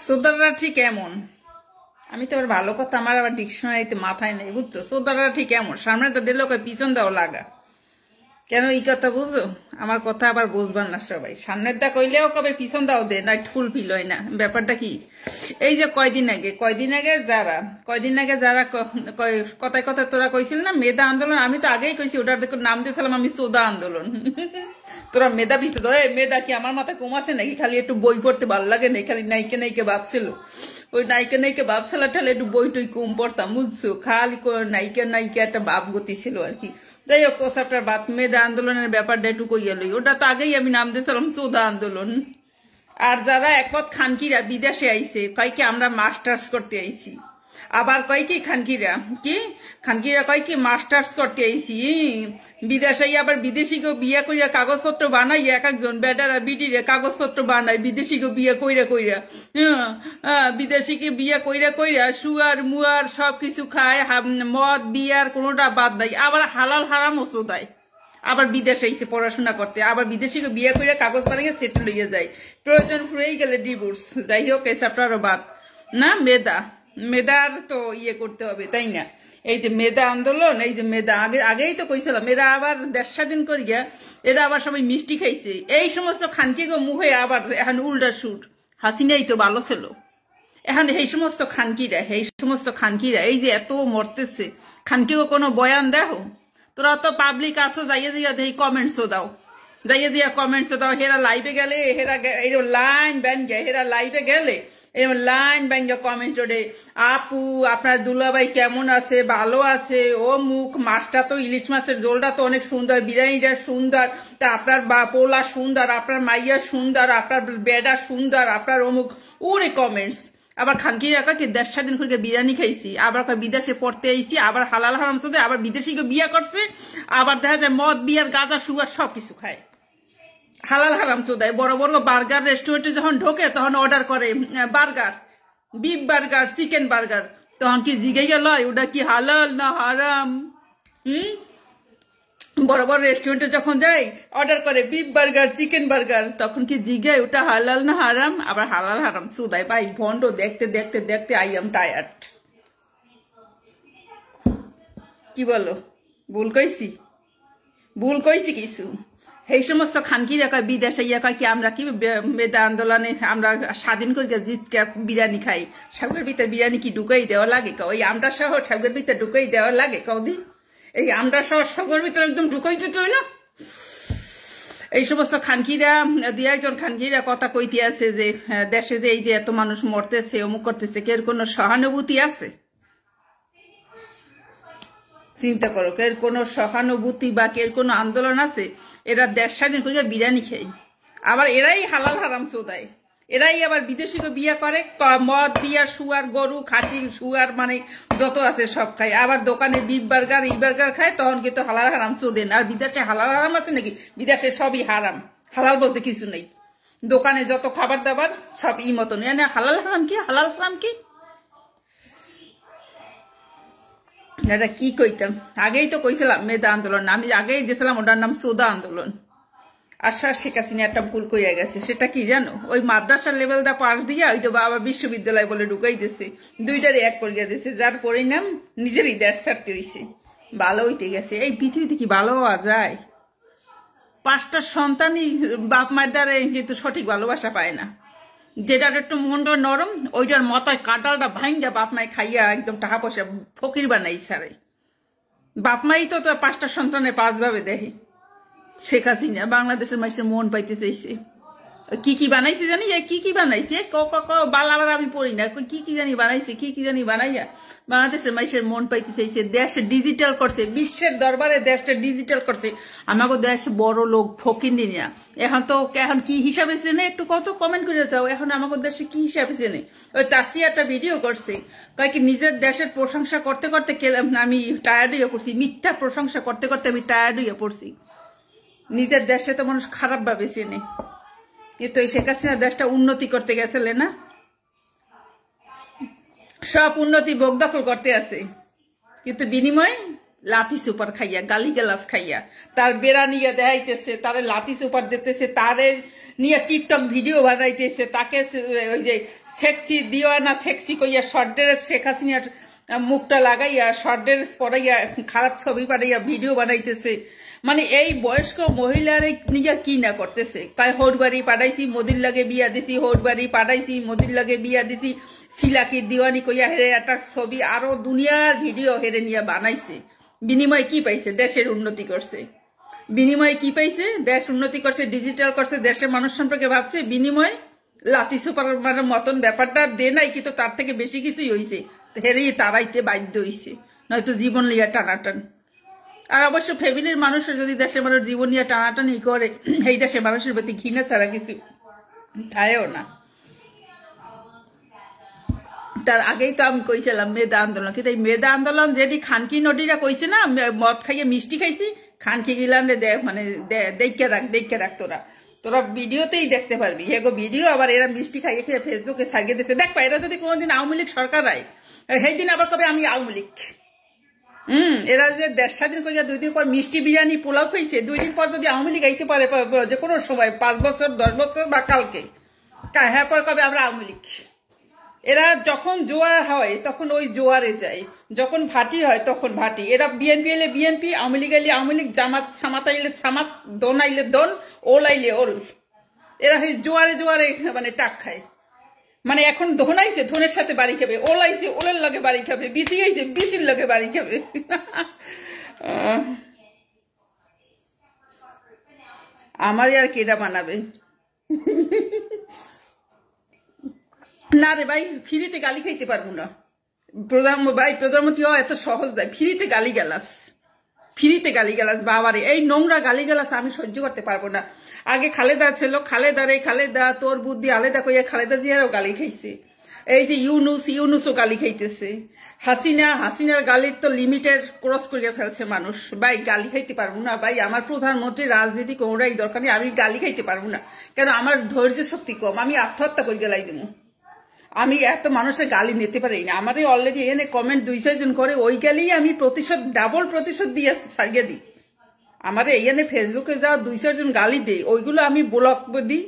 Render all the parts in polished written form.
সোদাররা ঠিক এমন, আমি তো আবার ভালো কথা আমার আবার ডিকশনারিতে মাথায় নেই, বুঝছো? সোদাররা ঠিক এমন, সামনে তো দিল পিছন দাও লাগা। কেন এই কথা বুঝো? আমার কথা আবার বুঝবার না সবাই। সামনের দা কইলেও কবে পিছন দাও দে না, ফুলফিল হয় না। ব্যাপারটা কি, এই যে কয়দিন আগে যারা কথায় কথায় তোরা কইছিল না মেধা আন্দোলন, আমি তো আগেই কইছি ওটার দেখো নাম দিয়েছিলাম আমি সোদা আন্দোলন। তোরা মেধা পিছে ধরে, মেধা কি আমার মাথায় কম আছে নাকি? খালি একটু বই পড়তে ভালো লাগে না, খালি নাইকে নাইকে ভাবছিল, ওই নাইকে নাইকে ভাবছিল ঠালে একটু বই টই কম পড়তাম, বুঝছো? খালি নাইকে নাইকে একটা ভাব গতি ছিল আর কি। যাই হোক, ওসবটার বাদ, মেধা আন্দোলনের ব্যাপারটা একটু কইয়ালই, ওটা তো আগেই আমি নাম দিয়েছিলাম সোদা আন্দোলন। আর যারা একমত খানকিরা বিদেশে আইছে, কয় কি আমরা মাস্টার্স করতে আইছি, আবার কয় কি খানকিরা কয় কি মাস্টার্স করতে আইছি বিদেশে, আবার বিদেশিকেও বিয়ে কইরা কাগজপত্র বানাই, এক একজন বেটারা বিটিরে কাগজপত্র বানাই বিদেশিকে বিয়ে কইরা বিদেশিকে বিয়ে কইরা সুয়ার মুয়ার সবকিছু খায়, মদ বিয়ার কোনোটা বাদ নাই, আবার হালাল হারাম ওষুধ দেয়। আবার বিদেশে এসে পড়াশোনা করতে, আবার বিদেশিকে বিয়ে করে কাগজ বানিয়ে সেটেল হইয়া যায়, প্রয়োজন ফুরেই গেলে ডিভোর্স। যাই হোক, এই চ্যাপ্টারও বাদ না। মেধার তো ইয়ে করতে হবে, তাই না? এই যে মেধা আন্দোলন, এই যে মেধা আগেই তো কইছিলাম, এরা আবার দেশ স্বাধীন করিয়া এরা আবার সবাই মিষ্টি খাইছে। এই সমস্ত খানকি গো মুখে আবার এখন উল্টা সুট, হাসিনাই তো ভালো ছিল। এখন এই সমস্ত খানকিরা এই যে এত মরতেছে, খানকিও কোনো বয়ান দেখো? তোরা তো পাবলিক আসো, যাইয়া দেখি কমেন্টসও দাও, হেরা লাইভে গেলে লাইন ব্যাঙ্গে, হেরা লাইভে গেলে লাইন ব্যাঙ্গে কমেন্ট ওরে, আপু আপনার দুলাভাই কেমন আছে, ভালো আছে, ও মুখ মাছটা তো ইলিশ মাছের ঝোলটা তো অনেক সুন্দর, বিরিয়ানিটা সুন্দর, তা আপনার পোলা সুন্দর, আপনার মাইয়া সুন্দর, আপনার বেডা সুন্দর, আপনার অমুক ওরে কমেন্টস। আবার খানকি রাখা কি দেশ স্বাধীন করে বিরিয়ানি খাইছি, আবার বিদেশে পড়তে আইছি, আবার হালাল হারাম সাথে আবার বিদেশিকে বিয়ে করছে, আবার দেখা যায় মদ বিয়ার গাঁজা সুগার সবকিছু খায়, হালাল হারাম চোদায়। বড় বড় বার্গার রেস্টুরেন্টে যখন ঢোকে তখন অর্ডার করে burger, beef burger, chicken burger, তখন কি জিগাইয়া লয় ওটা কি হালাল না হারাম? বড় বড় রেস্টুরেন্টে যখন যাই অর্ডার করে বিফ বার্গার, চিকেন বার্গার, তখন কি জিগায় ওটা হালাল না হারাম? আবার হালাল হারাম চোদায়। ভাই ভন্ড দেখতে দেখতে দেখতে আই এম টায়ার্ড। কি বলো, ভুল কইছি কিছু? এই সমস্ত খানকিরা কয় বিদেশে ইয়া কয় কি আমরা কি মেধা আন্দোলনে আমরা স্বাধীন করে জিতকে বিরিয়ানি খাই, সাগরের ভিতরে বিরিয়ানি কি ঢুকাই দেওয়া লাগে? কও এই আমরা সহ সাগরের ভিতরে ঢুকাই দেওয়া লাগে? কৌদি এই আমরা সহ সাগরের ভিতরে একদম ঢুকাই দিতে হয় না? এই সমস্ত খানকিরা দুই একজন খানকিরা কথা কইতে আছে যে দেশে যে এই যে এত মানুষ মরতেছে, অমুক করতেছে, কের কোনো সহানুভূতি আছে? চিন্তা করো, এর কোনো সহানুভূতি বা এর কোনো আন্দোলন আছে? এরা দেশ স্বাধীন করে বিরিয়ানি খায়, আবার এরাই হালাল হারাম চোদায়, এরাই আবার বিদেশিকে বিয়ে করে, মদ বিয়ার সুয়ার গরু খাসি সুয়ার মানে যত আছে সব খায়, আবার দোকানে বিফ বার্গার ই বার্গার খায়, তখন কিন্তু হালাল হারাম চোদেন। আর বিদেশে হালাল হারাম আছে নাকি? বিদেশে সবই হারাম, হালাল বলতে কিছু নেই। দোকানে যত খাবার দাবার সব ই মতন, হালাল হারাম কি? এটা কি কইতাম? আগেই তো কইছিলাম মেধা আন্দোলন, আমি আগেই দিয়েছিলাম ওটার নাম সোদা আন্দোলন। আশা শেখ হাসিনা একটা ভুল কইয়া গেছে, সেটা কি জানো? ওই মাদ্রাসার লেভেলটা পাস দিয়া ওইটা আবার বিশ্ববিদ্যালয় বলে ঢুকাই দিছে, দুইটারে এক করিয়া দিছে, যার পরিণাম নিজেরই দেশ ছাড়তে হইছে। ভালো হইতে গেছে, এই পৃথিবীতে কি ভালো হওয়া যায়? 5টা সন্তানই বাপ মায়ের দ্বারা কিন্তু সঠিক ভালোবাসা পায় না, যেটার একটু মনটা নরম ওইটার মাথায় কাঁটালটা ভাঙ্গা বাপ মাই খাইয়া একদম টাকা পয়সা ফকির বানাই ছাড়ে। বাপ মাই তো 5টা সন্তানে 5 ভাবে দেখে। শেখ হাসিনা বাংলাদেশের মানুষের মন পাইতে চাইছে, কি বানাইছে জানি, কি বানাইছে বালাবার আমি পড়ি না, কি জানি বানাইয়া বাংলাদেশের মানুষের মন পাইতে চাইছে। দেশ ডিজিটাল করছে, বিশ্বের দরবারে দেশটা ডিজিটাল করছে। আমাকে দেশ বড় লোক ফকির নিয়া এখন কি হিসাবে চেনে? একটু কত কমেন্ট করে যাও, এখন আমাকে দেশে কি হিসাবে চেনে? ওই তাসিয়া একটা ভিডিও করছে, কয় কি নিজের দেশের প্রশংসা করতে করতে আমি টায়ার্ড হইয়া পড়ছি, মিথ্যা প্রশংসা করতে করতে আমি টায়ার্ড হইয়া পড়ছি। নিজের দেশে তো মানুষ খারাপ ভাবে চেনে, কিন্তু এই শেখ হাসিনা দেশটা উন্নতি করতে গেছিলে না, সব উন্নতি ভোগ দখল করতে আছে, কিন্তু বিনিময়ে লাথি সুপার খাইয়া, গালি গালাস খাইয়া, তার বেড়া নিয়ে দেখাইতেছে, তারে লাথি সুপার দিতেছে, তারে নিয়ে টিকটক ভিডিও বানাইতেছে, তাকে ওই যে সেক্সি দিওয়ানা সেক্সি কইয়া শর্ট ড্রেস শেখ হাসিনার মুখটা লাগাইয়া শর্ট ড্রেস পরাইয়া খারাপ ছবি পাঠাইয়া ভিডিও বানাইতেছে। মানে এই বয়স্ক মহিলার নিজে কি না করতেছে, কয় হোর বাড়ি পাঠাইছি মোদির লাগে বিয়া দিছি, হোর বাড়ি পাঠাইছি মোদির লাগে বিয়া দিছি, শিলাকি দিওয়ানি কইয়া হেরে একটা ছবি আরো দুনিয়ার ভিডিও হেরে নিয়ে বানাইছে। বিনিময় কি পাইছে? দেশের উন্নতি করছে। বিনিময় কি পাইছে? দেশ উন্নতি করছে, ডিজিটাল করছে, দেশের মানুষ সম্পর্কে ভাবছে। বিনিময় লাতি সুপার মতন ব্যাপারটা দে নাই, কিন্তু তার থেকে বেশি কিছুই হয়েছে। হেরেই তারাইতে বাধ্য হয়েছে, নয়তো জীবন লিয়া টানাটান। আর অবশ্য ফ্যামিলির মানুষের যদি দেশের মানুষ জীবন নিয়ে টানাটানি করে, এই দেশের মানুষের প্রতি ঘৃণা ছাড়া কিছু থাকেও না। তার আগেই তো আমি কইছিলাম মেধা আন্দোলন, কিন্তু এই মেধা আন্দোলন যেটি খানকি নদীরা কইছে না, মদ খাইয়ে মিষ্টি খাইছি, খানকি গিলানে মানে দেখে রাখ তোরা তোরা ভিডিওতেই দেখতে পারবি। এগো ভিডিও আবার এরা মিষ্টি খাইয়ে খেয়ে ফেসবুকে সারিয়ে দিচ্ছে। দেখবা এরা যদি কোনোদিন আওয়ামী লীগ সরকার হয়, সেই দিন আবার কবে আমি আওয়ামী লীগ। এরা যে দেশ স্বাধীন করিয়া 2 দিন পর মিষ্টি বিরিয়ানি পোলাও খাইছে, 2 দিন পর যদি আওয়ামী লীগ আইতে পারে যে কোনো সময় 5 বছর 10 বছর বা কালকে, হ্যাঁ পর কবে আমরা আওয়ামী লীগ। এরা যখন জোয়ার হয় তখন ওই জোয়ারে যায়, যখন ভাটি হয় তখন ভাটি। এরা বিএনপি এলে বিএনপি, আওয়ামী লীগ আইলে আওয়ামী লীগ, জামাত সামাত আইলে সামাত, দন আইলে দন, ওল আইলে ওল। এরা জোয়ারে জোয়ারে মানে টাক খায়। মানে এখন ধন আইছে ধনের সাথে বাড়ি খাবে, ওল আইছে ওলের লগে বাড়ি খাবে, বিসি আইছে বিসির লগে বাড়ি খাবে। আমারই আর কেডা বানাবে? না রে ভাই, ফ্রিতে গালি খাইতে পারবো না। প্রধানমন্ত্রী এত সহজ দেয় ফ্রিতে গালি গালাস, ফ্রিতে গালি গালাস। বাবারে এই নোংরা গালি গালাস আমি সহ্য করতে পারবো না। আগে খালেদা ছিল, খালেদা তোর বুদ্ধি আলেদা কইয়া খালেদা জিয়ারও গালি খাইছে। এই যে ইউনুসও গালি খাইতেছে। হাসিনার গালির তো লিমিটের ক্রস করিয়া ফেলছে মানুষ। ভাই গালি খাইতে পারবো না ভাই, আমার প্রধানমন্ত্রী রাজনীতি কোনটাই দরকার নেই, আমি গালি খাইতে পারবো না। কেন? আমার ধৈর্য শক্তি কম, আমি আত্মহত্যা করে গেলাই দেবো। আমি এত মানুষের গালি নিতে পারি না। আমারই অলরেডি এনে কমেন্ট 2-4 জন করে, ওই গেলেই আমি ডাবল প্রতিশোধ দিয়ে সারিয়ে দিই। আমার এইখানে ফেসবুকে যা 2-4 জন গালি দেয়, ওইগুলো আমি ব্লক দিই।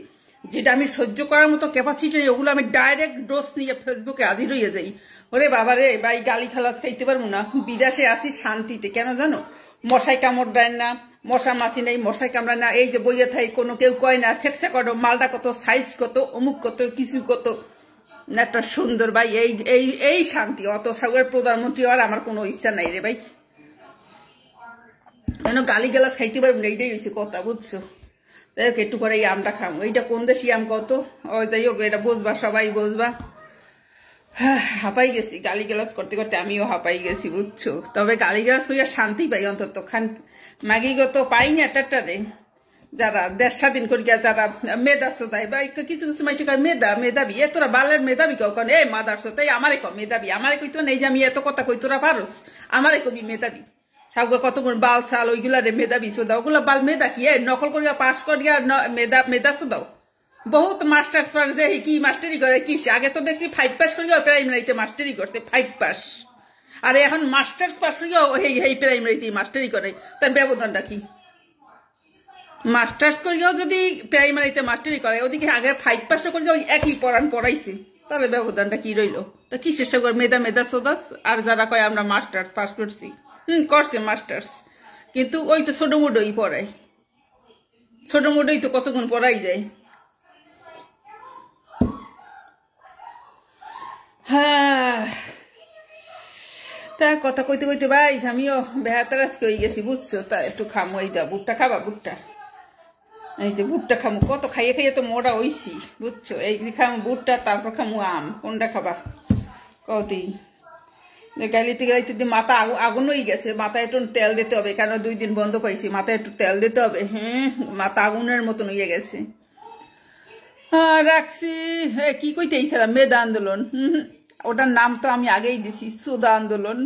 যেটা আমি সহ্য করার মতো ক্যাপাসিটি নেই, ওগুলো আমি ডাইরেক্ট ডোজ নিয়ে ফেসবুকে হাজির হয়ে যাই। ওরে বাবা রে ভাই, গালি খালাস খাইতে পারবো না। বিদেশে আসি শান্তিতে, কেন জানো? মশাই কামড় দেয় না, মশা মাছি নেই, মশাই কামড়ায় না। এই যে বইয়ে থাই কোনো কেউ কয় না ছেকছে কত, মালটা কত, সাইজ কত, অমুক কত, কিছু কত, একটা সুন্দর। ভাই এই শান্তি। অত সাগরের প্রধানমন্ত্রী হওয়ার আমার কোনো ইচ্ছা নাই রে ভাই। কেন? গালি গালাস খাইতে পারবো না, এইটাই হয়েছে কথা, বুঝছো? যাই হোক, একটু পরে এই আমটা খাবো। এইটা কোন দেশি আম কত, ওই যাই হোক, এটা বুঝবা, সবাই বুঝবা। হাঁপাই গেছি গালি গালাজ করতে করতে, আমিও হাঁপাই গেছি, বুঝছো? তবে গালি গালাজ করিয়া শান্তি পাই অন্তত। মাগিগত পাই না টাটারে, যারা দেশ স্বাধীন করিয়া যারা মেধা শ্রোতায় বা কিছু কিছু মানুষ কয় মেধাবী, এ তোরা বালের মেধাবী কও, কারণ এই মাদার শ্রোতাই আমারে কও মেধাবী। আমারে কইতো না এই যে আমি এত কথা কই, তোরা পারস, আমারে কবি মেধাবী। সাগর কতগুণ বাল সাল ওইগুলা রে মেধাবী শ্রোদা, ওগুলা বাল মেধা কি? নকল করিয়া পাশ করিয়া মেধা শ্রোদাও। বহুত মাস্টার্স পাস দেখি কি মাস্টারি করে, কি আগে তো দেখছি 5 পাস করিয়া প্রাইমারিতে মাস্টারি করছে, 5 পাস। আর এখন মাস্টার্স পাস করিয়া এই প্রাইমারিতে মাস্টারি করে, তার ব্যবধানটা কি? মাস্টার্স করিয়াও যদি প্রাইমারিতে মাস্টারি করে, ওদিকে আগে 5 পাস করিয়া একই পড়াইছে, তাহলে ব্যবধানটা কি রইলো? তা কি চেষ্টা করে মেধা সোদাস। আর যারা কয় আমরা মাস্টার্স পাস করছি, করছে মাস্টার্স, কিন্তু ওই তো ছোট মোটোই পড়ায়, ছোট মোটোই তো কতক্ষণ পড়াই যায়। হ্যাঁ, তা কথা কইতে কইতে ভাই আমিও বেহাতারাজ কই গেছি, বুঝছো? তা একটু খামো, এই দা বুটটা খাবা, বুটটা, এই যে বুটটা খামো। কত খাইয়ে খাইয়ে তো মোটা হইছি, বুঝছো? এই খামো বুটটা, তারপর খামো আম। কোনটা খাবা কতি? গাইলিতে গাইতে মাথা আগুন হয়ে গেছে, মাথায় একটু তেল দিতে হবে, কেন 2 দিন বন্ধ পাইছি, মাথায় একটু তেল দিতে হবে। মাথা আগুনের মতন হয়ে গেছে। রাখছি। কি কইতে ইচ্ছা, মেধা আন্দোলন, ওটার নাম তো আমি আগেই দিছি, সুদা আন্দোলন।